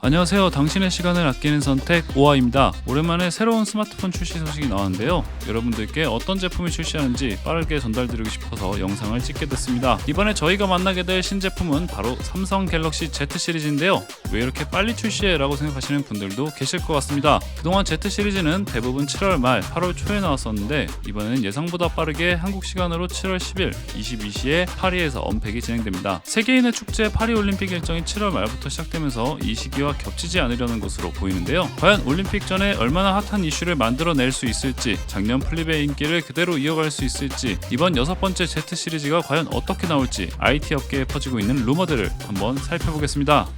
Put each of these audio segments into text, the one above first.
안녕하세요. 당신의 시간을 아끼는 선택 오아입니다. 오랜만에 새로운 스마트폰 출시 소식이 나왔는데요. 여러분들께 어떤 제품이 출시하는지 빠르게 전달드리고 싶어서 영상을 찍게 됐습니다. 이번에 저희가 만나게 될 신제품은 바로 삼성 갤럭시 Z 시리즈인데요. 왜 이렇게 빨리 출시해? 라고 생각하시는 분들도 계실 것 같습니다. 그동안 Z 시리즈는 대부분 7월 말, 8월 초에 나왔었는데 이번에는 예상보다 빠르게 한국 시간으로 7월 10일 22시에 파리에서 언팩이 진행됩니다. 세계인의 축제 파리올림픽 일정이 7월 말부터 시작되면서 이 시기와 겹치지 않으려는 것으로 보이는데요. 과연 올림픽 전에 얼마나 핫한 이슈를 만들어낼 수 있을지, 작년 플립의 인기를 그대로 이어갈 수 있을지, 이번 6번째 Z 시리즈가 과연 어떻게 나올지 IT 업계에 퍼지고 있는 루머들을 한번 살펴보겠습니다.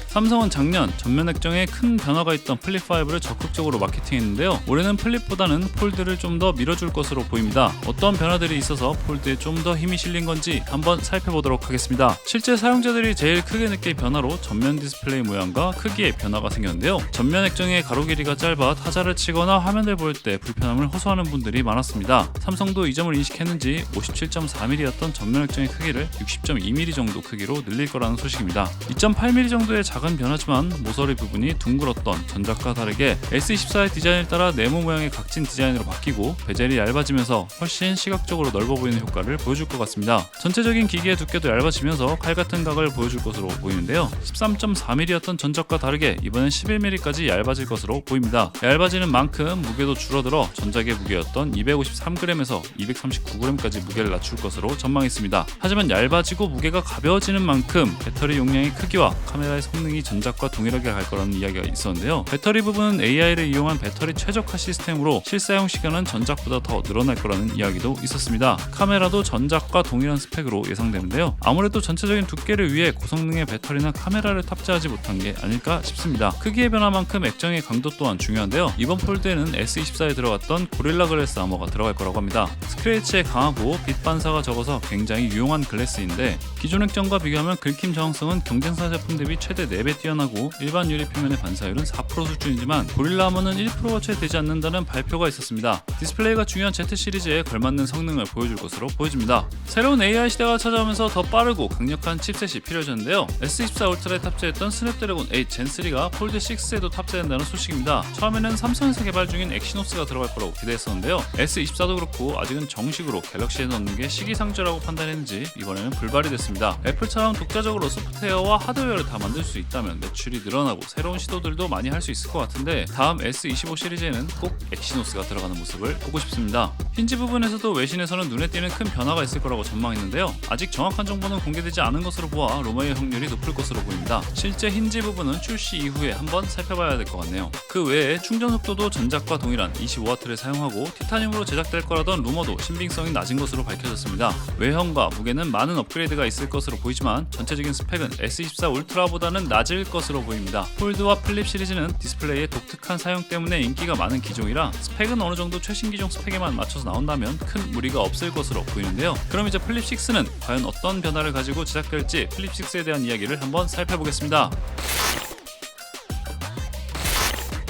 삼성은 작년 전면 액정에 큰 변화가 있던 플립5를 적극적으로 마케팅했는데요. 올해는 플립보다는 폴드를 좀 더 밀어줄 것으로 보입니다. 어떤 변화들이 있어서 폴드에 좀 더 힘이 실린 건지 한번 살펴보도록 하겠습니다. 실제 사용자들이 제일 크게 느낄 변화로 전면 디스플레이 모양과 크기의 변화가 생겼는데요. 전면 액정의 가로 길이가 짧아 타자를 치거나 화면을 볼 때 불편함을 호소하는 분들이 많았습니다. 삼성도 이 점을 인식했는지 57.4mm였던 전면 액정의 크기를 60.2mm 정도 크기로 늘릴 거라는 소식입니다. 2.8mm 정도의 작은 변화지만 모서리 부분이 둥글었던 전작과 다르게 S24의 디자인을 따라 네모 모양의 각진 디자인으로 바뀌고 베젤이 얇아지면서 훨씬 시각적으로 넓어 보이는 효과를 보여줄 것 같습니다. 전체적인 기기의 두께도 얇아지면서 칼 같은 각을 보여줄 것으로 보이는데요. 13.4mm였던 전작과 다르게 이번엔 11mm까지 얇아질 것으로 보입니다. 얇아지는 만큼 무게도 줄어들어 전작의 무게였던 253g에서 239g까지 무게를 낮출 것으로 전망했습니다. 하지만 얇아지고 무게가 가벼워지는 만큼 배터리 용량의 크기와 카메라의 성능이 전작과 동일하게 갈 거라는 이야기가 있었는데요. 배터리 부분은 AI를 이용한 배터리 최적화 시스템으로 실사용 시간은 전작보다 더 늘어날 거라는 이야기도 있었습니다. 카메라도 전작과 동일한 스펙으로 예상되는데요. 아무래도 전체적인 두께를 위해 고성능의 배터리나 카메라를 탑재하지 못한 게 아닐까 싶습니다. 크기의 변화만큼 액정의 강도 또한 중요한데요. 이번 폴드에는 S24에 들어갔던 고릴라 글래스 아머가 들어갈 거라고 합니다. 스크래치에 강하고 빛 반사가 적어서 굉장히 유용한 글래스인데 기존 액정과 비교하면 긁힘 저항성은 경쟁사 제품 대비 최대 4배 뛰어나고 일반 유리 표면의 반사율은 4% 수준이지만 고릴라 아머는 1%가 채 되지 않는다는 발표가 있었습니다. 디스플레이가 중요한 Z 시리즈에 걸맞는 성능을 보여줄 것으로 보여집니다. 새로운 AI 시대가 찾아오면서 더 빠르고 강력한 칩셋이 필요해졌는데요. S24 울트라에 탑재했던 스냅드래곤 8 젠3가 폴드 6에도 탑재된다는 소식입니다. 처음에는 삼성에서 개발 중인 엑시노스가 들어갈 거라고 기대했었는데요. S24도 그렇고 아직은 정식으로 갤럭시에 넣는 게 시기상조라고 판단했는지 이번에는 불발이 됐습니다. 애플처럼 독자적으로 소프트웨어와 하드웨어를 다 만들 수 있다면 매출이 늘어나고 새로운 시도들도 많이 할 수 있을 것 같은데 다음 S25 시리즈에는 꼭 엑시노스가 들어가는 모습을 보고 싶습니다. 힌지 부분에서도 외신에서는 눈에 띄는 큰 변화가 있을 거라고 전망했는데요. 아직 정확한 정보는 공개되지 않은 것으로 보아 루머의 확률이 높을 것으로 보입니다. 실제 힌지 부분은 출시 이후에 한번 살펴봐야 될 것 같네요. 그 외에 충전 속도도 전작과 동일한 25W를 사용하고 티타늄으로 제작될 거라던 루머도 신빙성이 낮은 것으로 밝혀졌습니다. 외형과 무게는 많은 업그레이드가 있을 것으로 보이지만 전체적인 스펙은 S24 울트라보다는 낮을 것으로 보입니다. 폴드와 플립 시리즈는 디스플레이의 독특한 사용 때문에 인기가 많은 기종이라 스펙은 어느 정도 최신 기종 스펙에만 맞춰서 나온다면 큰 무리가 없을 것으로 보이는데요. 그럼 이제 플립 6는 과연 어떤 변화를 가지고 제작될지 플립 6에 대한 이야기를 한번 살펴보겠습니다.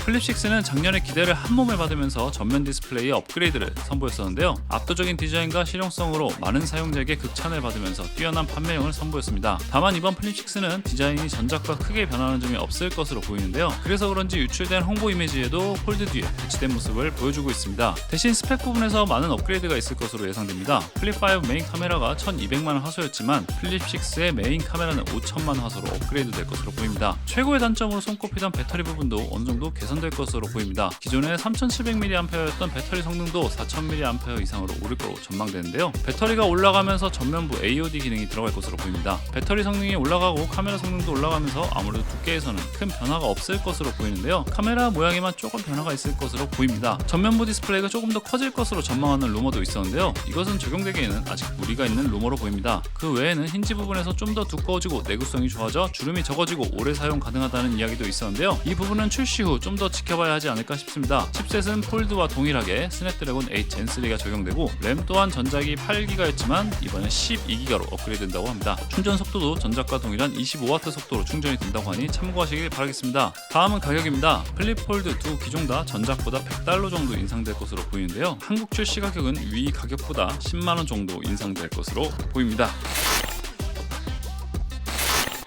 플립6는 작년에 기대를 한몸에 받으면서 전면 디스플레이의 업그레이드를 선보였었는데요. 압도적인 디자인과 실용성으로 많은 사용자에게 극찬을 받으면서 뛰어난 판매력을 선보였습니다. 다만 이번 플립6는 디자인이 전작과 크게 변하는 점이 없을 것으로 보이는데요. 그래서 그런지 유출된 홍보 이미지에도 폴드 뒤에 배치된 모습을 보여주고 있습니다. 대신 스펙 부분에서 많은 업그레이드가 있을 것으로 예상됩니다. 플립5 메인 카메라가 1200만 화소였지만 플립6의 메인 카메라는 5000만 화소로 업그레이드 될 것으로 보입니다. 최고의 단점으로 손꼽히던 배터리 부분도 어느 정도 개선될 것으로 보입니다. 기존에 3700mAh였던 배터리 성능도 4000mAh 이상으로 오를 거로 전망되는데요. 배터리가 올라가면서 전면부 AOD 기능이 들어갈 것으로 보입니다. 배터리 성능이 올라가고 카메라 성능도 올라가면서 아무래도 두께에서는 큰 변화가 없을 것으로 보이는데요. 카메라 모양에만 조금 변화가 있을 것으로 보입니다. 전면부 디스플레이가 조금 더 커질 것으로 전망하는 루머도 있었는데요. 이것은 적용되기에는 아직 무리가 있는 루머로 보입니다. 그 외에는 힌지 부분에서 좀 더 두꺼워지고 내구성이 좋아져 주름이 적어지고 오래 사용 가능하다는 이야기도 있었는데요. 이 부분은 출시 후 좀 더 지켜봐야 하지 않을까 싶습니다. 칩셋은 폴드와 동일하게 스냅드래곤 8 젠3가 적용되고 램 또한 전작이 8GB였지만 이번엔 12GB로 업그레이드 된다고 합니다. 충전 속도도 전작과 동일한 25W 속도로 충전이 된다고 하니 참고하시길 바라겠습니다. 다음은 가격입니다. 플립 폴드 두 기종 다 전작보다 $100 정도 인상될 것으로 보이는데요. 한국 출시 가격은 위 가격보다 10만원 정도 인상될 것으로 보입니다.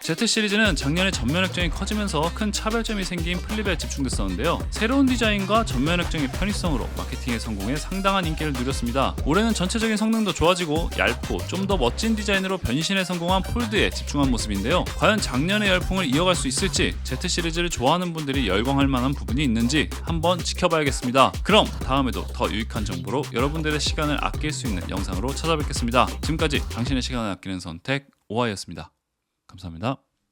Z 시리즈는 작년에 전면 액정이 커지면서 큰 차별점이 생긴 플립에 집중됐었는데요. 새로운 디자인과 전면 액정의 편의성으로 마케팅의 성공에 상당한 인기를 누렸습니다. 올해는 전체적인 성능도 좋아지고 얇고 좀 더 멋진 디자인으로 변신에 성공한 폴드에 집중한 모습인데요. 과연 작년의 열풍을 이어갈 수 있을지, Z 시리즈를 좋아하는 분들이 열광할 만한 부분이 있는지 한번 지켜봐야겠습니다. 그럼 다음에도 더 유익한 정보로 여러분들의 시간을 아낄 수 있는 영상으로 찾아뵙겠습니다. 지금까지 당신의 시간을 아끼는 선택 오하이였습니다. 감사합니다.